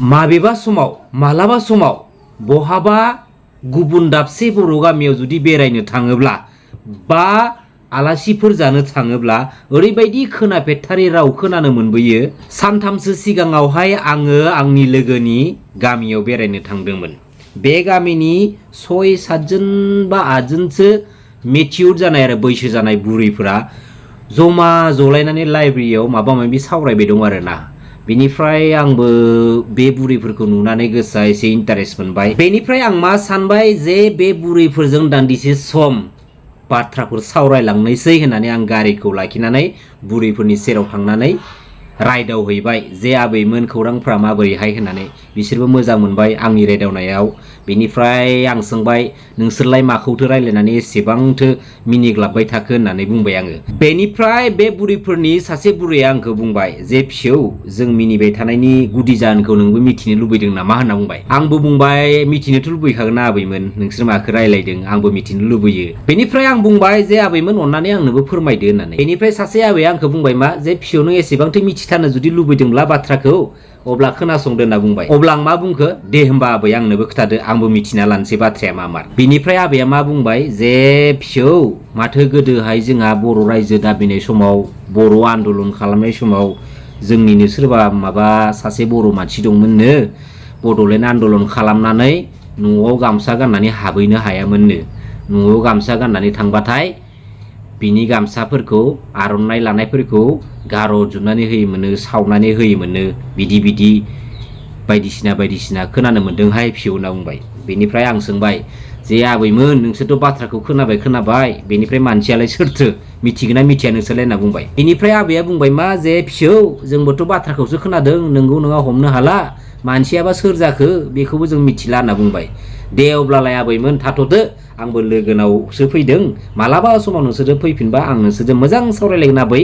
माबेबा समाव मालाबा समाव बहाबा गुबुन दाबसे बर' गामियाव जुदि बेरायनो थाङोब्ला बा आलासिफोर जानो थाङोब्ला ओरैबायदि खोनाफेरथारै राव खोनानो मोनबोयो। सानथामसो सिगाङावहाय आङो आंनि लोगोनि गामियाव बेरायनो थांदोंमोन। बे गामिनि 6-7 बा 8 मेचिउर जानाय आरो बैसो जानाय बुरैफोरा जमा जलायनानै लाइब्रेरियाव माबा माबि सावरायबाय दं आरोना। बेनिफ्राय आंबो बे बुरैफोरखौ नुनानै गोसोआ एसे इन्टारेस्ट मोनबाय। बेनिफ्राय आं मा सानबाय जे बे बुरैफोरजों दान्दिसे सम बाथ्राफोर सावरायलांनोसै होननानै आं गारिखौ लाखिनानै बुरैफोरनि सेराव थांनानै रायदावहैबाय जे आबैमोन खौरांफ्रा माबोरैहाय होननानै। बिसोरबो मोजां मोनबाय आंनि रायदावनायाव। बेनिफ्राय आं सोंबाय नोंसोरलाय माखौथो रायलायनानै एसेबांथो मिनिग्लाबबाय थाखो होननानै बुंबाय आङो। बेनिफ्राय बे बुरैफोरनि सासे बुरैया आंखौ बुंबाय जे फिसौ जों मिनिबाय थानायनि गुदि जाहोनखौ नोंबो मिथिनो लुबैदों नामा होनना बुंबाय। आंबो बुंबाय मिथिनोथ' लुबैखागोन ना आबैमोन, नोंसोर माखौ रायलायदों आंबो मिथिनो लुबैयो। बेनिफ्राय आं बुंबाय जे आबैमोन अननानै आंनोबो फोरमायदो होननानै। बेनिफ्राय सासे आबैया आंखौ बुंबाय मा जे फिसौ नों एसेबांथो मिथिथारनो जुदि लुबैदोंब्ला बाथ्राखौ अब्ला खोनासंदो होनना बुंबाय। अब्ला आं मा बुंखो दे होमबा आबै आंनोबो खोथादो आंबो मिथिना लानोसै बाथ्राया मा मार। बिनिफ्राय आबैया मा बुंबाय जे फिसौ माथो गोदोहाय जोंहा बर' रायजो दाबिनाय समाव बर' आन्दलन खालामनाय समाव जोंनिनो सोरबा माबा सासे बर' मानसि दंमोननो बड'लेण्ड आन्दलन खालामनानै न'आव गामसा गाननानै हाबहैनो हायामोननो। न'आव गामसा गाननानै थांबाथाय बिनि गामसाफोरखौ आर'नाइ लानायफोरखौ गार'जोबनानै होयोमोननो, सावनानै होयोमोननो, बिदि बायदिसिना खोनानो मोन्दोंहाय फिसौ होनना बुंबाय। बेनिफ्राय आं सोंबाय जे आबैमोन नोंसोरथ' बाथ्राखौ खोनाबाय बेनिफ्राय मानसियालाय सोरथो मिथिगोना मिथिया नोंसोरलाय होनना बुंबाय। बेनिफ्राय आबैया बुंबाय मा जे फिसौ जोंबोथ' बाथ्राखौसो खोनादों नोंगौ नङा हमनो हाला, मानसियाबा सोर जाखो बेखौबो जों मिथिला होनना बुंबाय। दे अब्लालाय आबैमोन थाथ'दो आंबो लोगोनावसो फैदों, मालाबा समाव नोंसोरो फैफिनबा आं नोंसोरजों मोजां सावरायलायगोन आबै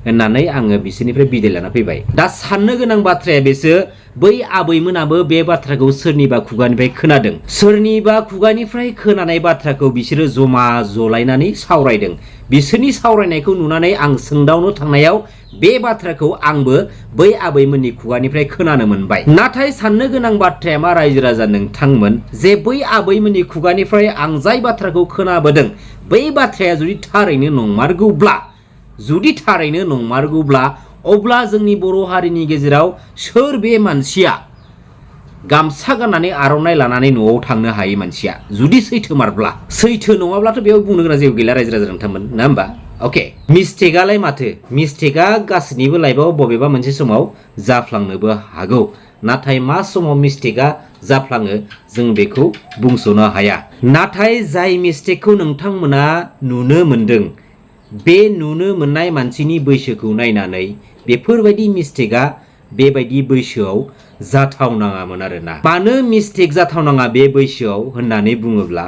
होननानै आङो बिसोरनिफ्राय बिदाय लाना फैबाय। दा साननो गोनां बाथ्राया बेसो बै आबैमोनाबो बे बाथ्राखौ सोरनिबा खुगानिफ्राय खोनादों। सोरनिबा खुगानिफ्राय खोनानाय बाथ्राखौ बिसोरो जमा जलायनानै सावरायदों। बिसोरनि सावरायनायखौ नुनानै आं सोंदावनो थांनायाव बे बाथ्राखौ आंबो बै आबैमोननि खुगानिफ्राय खोनानो मोनबाय। नाथाय साननो गोनां बाथ्राया मा रायजो राजा नोंथांमोन, जे बै आबैमोननि खुगानिफ्राय आं जाय बाथ्राखौ खोनाबोदों बै बाथ्राया जुदि थारैनो नंमारगौब्ला अब्ला जोंनि बर' हारिनि गेजेराव सोर बे मानसिया गामसा गाननानै आर'नाइ लानानै न'आव थांनो हायै मानसिया जुदि सैथोमारब्ला? सैथो नङाब्लाथ' बेयाव बुंनो गोनां जेबो गैला रायजो राजा नोंथांमोन, नङा होमबा? अके, मिस्टेकआलाय माथो, मिस्टेकआ गासैनिबो लाइफआव बबेबा मोनसे समाव जाफ्लांनोबो हागौ। नाथाय मा समाव मिस्टेकआ जाफ्लाङो जों बेखौ बुंस'नो हाया। नाथाय जाय मिस्टेकखौ नोंथांमोना नुनो मोनदों बे नुनो मोननाय मानसिनि बैसोखौ नायनानै बेफोरबायदि मिस्टेकआ बेबायदि बैसोआव जाथावनाङामोन आरोना। मानो मिस्टेक जाथावनाङा बे बैसोआव होननानै बुङोब्ला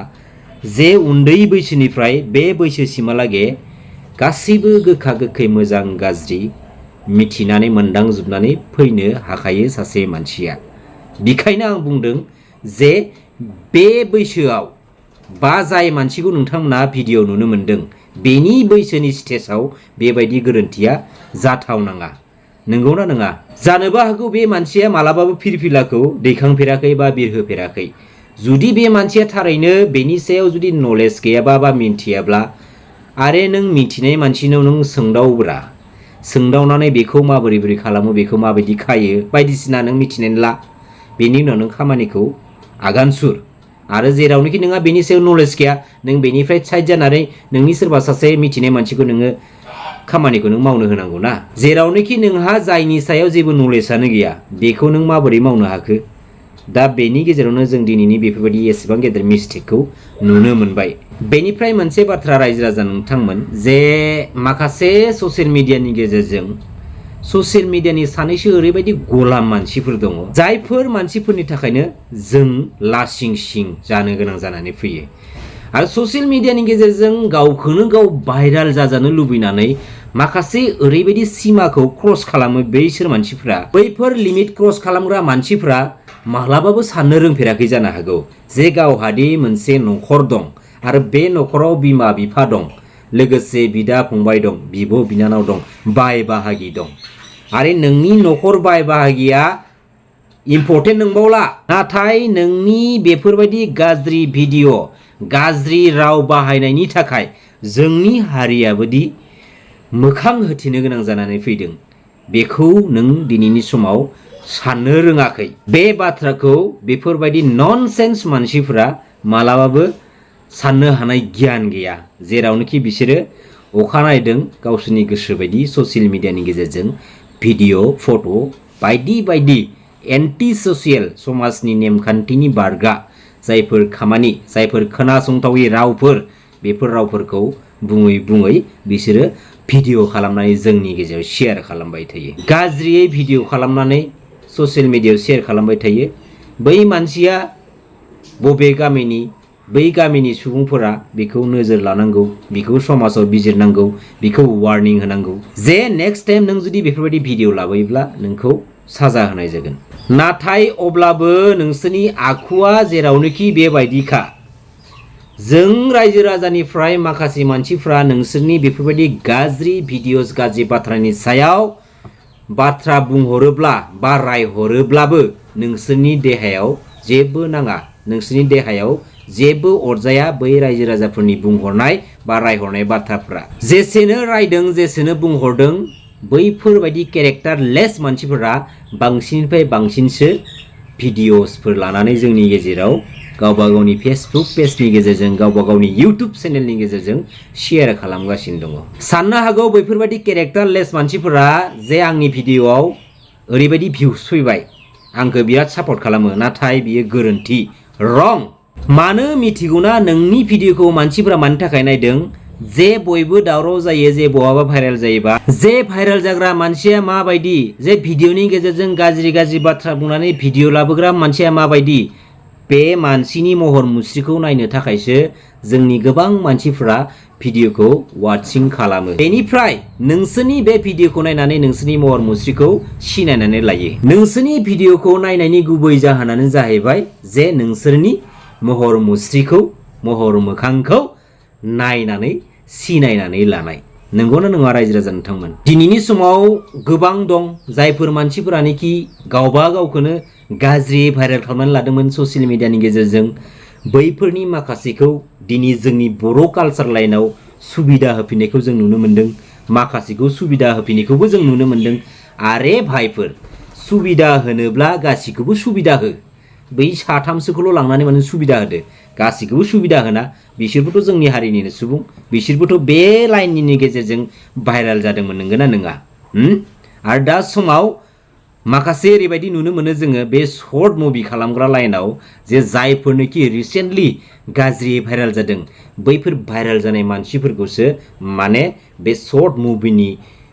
जे उन्दै बैसोनिफ्राय बे बैसोसिमहालागै गासैबो गोखा गोखै मोजां गाज्रि मिथिनानै मोनदांजोबनानै फैनो हाखायो सासे मानसिया। बेखायनो आं बुंदों जे बे बैसोआव बा जाय मानसिखौ नोंथांमोना भिडिअ नुनो मोनदों बेनि बैसोनि स्टेजाव बेबायदि गोरोन्थिया जाथावनाङा। नंगौना नङा? जानोबो हागौ बे मानसिया मालाबाबो फिरफिलाखौ दैखांफेराखै बा बिरहोफेराखै। जुदि बे मानसिया थारैनो बेनि सायाव जुदि नलेज गैयाबा बा मिन्थियाब्ला आरे नों मिथिनाय मानसिनाव नों सोंदावब्रा, सोंदावनानै बेखौ माबोरै खालामो, बेखौ माबायदि खायो बायदिसिना नों मिथिनानै ला। बेनि उनाव नों खामानिखौ आगान सुर। आरो जेरावनोखि नोंहा बेनि सायाव नलेज गैया नों बेनिफ्राय साइड जानानै नोंनि सोरबा सासे मिथिनाय मानसिखौ नोङो खामानिखौ नों मावनो होनांगौ ना। जेरावनोखि नोंहा जायनि सायाव जेबो नलेजआनो गैया बेखौ नों माबोरै मावनो हाखो? दा बेनि गेजेरावनो जों दिनैनि बेफोरबायदि एसेबां गेदेर मिस्टेकखौ नुनो मोनबाय। बेनिफ्राय मोनसे बाथ्रा रायजो राजा नोंथांमोन, जे माखासे ससियेल मिडियानि गेजेरजों ससियेल मिडियानि सानैसो ओरैबायदि गलाम मानसिफोर दङ जायफोर मानसिफोरनि थाखायनो जों लासिं सिं जानो गोनां जानानै फैयो। आरो ससियेल मिडियानि गेजेरजों गावखौनो गाव भाइराल जाजानो लुबैनानै माखासे ओरैबायदि सिमाखौ क्रस खालामो बैसोर मानसिफ्रा। बैफोर लिमिट क्रस खालामग्रा मानसिफ्रा माब्लाबाबो साननो रोंफेराखै जानो हागौ जे गावहादि मोनसे न'खर दं आरो बे न'खराव बिमा बिफा दं, लोगोसे बिदा फंबाय दं, बिब' बिनानाव दं, बाय बाहागि दं। आरो नोंनि न'खर बाय बाहागिया इम्पर्टेन्ट नंबावला नाथाय नोंनि बेफोरबायदि गाज्रि भिडिअ गाज्रि राव बाहायनायनि थाखाय जोंनि हारियाबोदि मोखां होथेनो गोनां जानानै फैदों बेखौ नों दिनैनि समाव साननो रोङाखै बे बाथ्राखौ बेफोरबायदि ननसेन्स मानसिफोरा मालाबाबो साननो हानाय गियान गैया जेरावनोखि बिसोरो अखानायदों गावसोरनि गोसो बायदि ससियेल मिडियानि गेजेरजों भिडिअ फट' बायदि बायदि एन्टि ससियेल समाजनि नेमखान्थिनि बारगा जायफोर खामानि जायफोर खोनासंथावै रावफोर बेफोर रावफोरखौ बुङै बुङै बिसोरो भिडिअ खालामनानै जोंनि गेजेराव शेयार खालामबाय थायो गाज्रियै भिडिअ खालामनानै ससियेल मिडियायाव शेयार खालामबाय थायो बै मानसिया बबे गामिनि बै गामिनि सुबुंफोरा बेखौ नोजोर लानांगौ बेखौ समाजाव बिजिरनांगौ बेखौ वार्निं होनांगौ जे नेक्स्ट टाइम नों जुदि बेफोरबायदि भिडिअ लाबोयोब्ला नोंखौ साजा होनाय जागोन नाथाय अब्लाबो नोंसोरनि आखुआ जेरावनोखि बेबायदिखा जों रायजो राजानिफ्राय माखासे मानसिफ्रा नोंसोरनि बेफोरबायदि गाज्रि भिडिअस गाज्रि बाथ्रानि सायाव बाथ्रा बुंहरोब्ला बा रायहरोब्लाबो नोंसोरनि देहायाव जेबो नाङा नोंसोरनि देहायाव जेबो अरजाया बै रायजो राजाफोरनि बुंहरनाय बा रायहरनाय बाथ्राफ्रा जेसेनो रायदों जेसेनो बुंहरदों बैफोरबायदि केरेक्टार लेस मानसिफोरा बांसिननिफ्राय बांसिनसो भिडिअसफोर लानानै जोंनि गेजेराव गावबा गावनि फेसबुक पेजनि गेजेरजों गावबा गावनि इउटुब चेनेलनि गेजेरजों शेयार खालामगासिनो दङ साननो हागौ बैफोरबायदि केरेक्टार लेस मानसिफोरा जे आंनि भिडिअआव ओरैबायदि भिउस फैबाय आंखौ बिराद सापर्ट खालामो नाथाय बियो गोरोन्थि रं मानो मिथिगौना नोंनि भिडिअखौ मानसिफोरा मानि थाखाय नायदों जे बयबो दावराव जायो जे बहाबा भाइरेल जायोबा जे भाइरेल जाग्रा मानसिया माबायदि जे भिडिअनि गेजेरजों गाज्रि गाज्रि बाथ्रा बुंनानै भिडिअ लाबोग्रा मानसिया माबायदि बे मानसिनि महर मुस्रिखौ नायनो थाखायसो जोंनि गोबां मानसिफोरा भिडिअखौ वाचिं खालामो बेनिफ्राय नोंसोरनि बे भिडिअखौ नायनानै नोंसोरनि महर मुस्रिखौ सिनायनानै लायो नोंसोरनि भिडिअखौ नायनायनि गुबै जाहोनानो जाहैबाय जे नोंसोरनि महर मुस्रिखौ महर मोखांखौ नायनानै सिनायनानै लानाय नंगौना नङा रायजो राजा नोंथांमोन दिनैनि समाव गोबां दं जायफोर मानसिफोरानोखि गावबा गावखौनो गाज्रि भाइरेल खालामनानै लादोंमोन ससियेल मिडियानि गेजेरजों बैफोरनि माखासेखौ दिनै जोंनि बर' कालचार लाइनाव सुबिदा होफिननायखौ जों नुनो मोन्दों माखासेखौ सुबिदा होफिननायखौबो जों नुनो मोन्दों आरे भाइफोर सुबिदा होनोब्ला गासिखौबो सुबिदा हो बै साथामसोखौल' लांनानै माने सुबिदा होदो गासिखौबो सुबिदा होना बिसोरबोथ' जोंनि हारिनिनो सुबुं बिसोरबोथ' बे लाइननि गेजेरजों भाइरेल जादोंमोन नंगौना नङा आरो दा समाव माखासे ओरैबायदि नुनो मोनो जोङो बे शर्ट मुभि खालामग्रा लाइनाव जे जायफोरनोखि रिसेन्टलि गाज्रि भाइरेल जादों बैफोर भाइरेल जानाय मानसिफोरखौसो माने बे शर्ट मुभिनि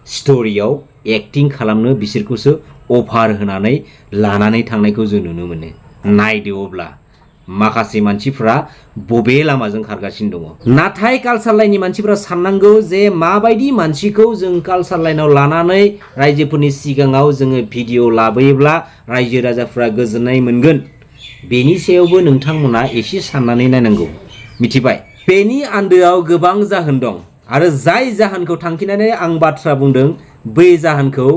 स्ट'रियाव एक्टिं खालामनो बिसोरखौसो अफार होनानै लानानै थांनायखौ जों नुनो मोनो नायदो अब्ला माखासे मानसिफ्रा बबे लामाजों खारगासिनो दङ नाथाय कालचार लाइननि मानसिफ्रा साननांगौ जे माबायदि मानसिखौ जों कालचार लाइनाव लानानै रायजोफोरनि सिगाङाव जोङो भिडिअ लाबोयोब्ला रायजो राजाफ्रा गोजोननाय मोनगोन बेनि सायावबो नोंथांमोना एसे साननानै नायनांगौ मिथिबाय बेनि आन्दोआव गोबां जाहोन दं आरो जाय जाहोनखौ थांखिनानै आं बाथ्रा बुंदों बै जाहोनखौ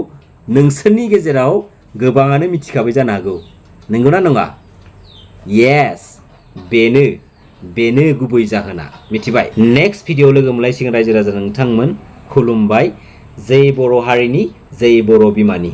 नोंसोरनि गेजेराव गोबाङानो मिथिखाबाय जानो हागौ नंगौना नङा येस बेनो गुबै जाहोना मिथिबाय नेक्स्ट भिडिअ लोगो मोनलायसिगोन रायजो राजा नोंथांमोन खुलुमबाय जै बर' हारिनि जै बर' बिमानि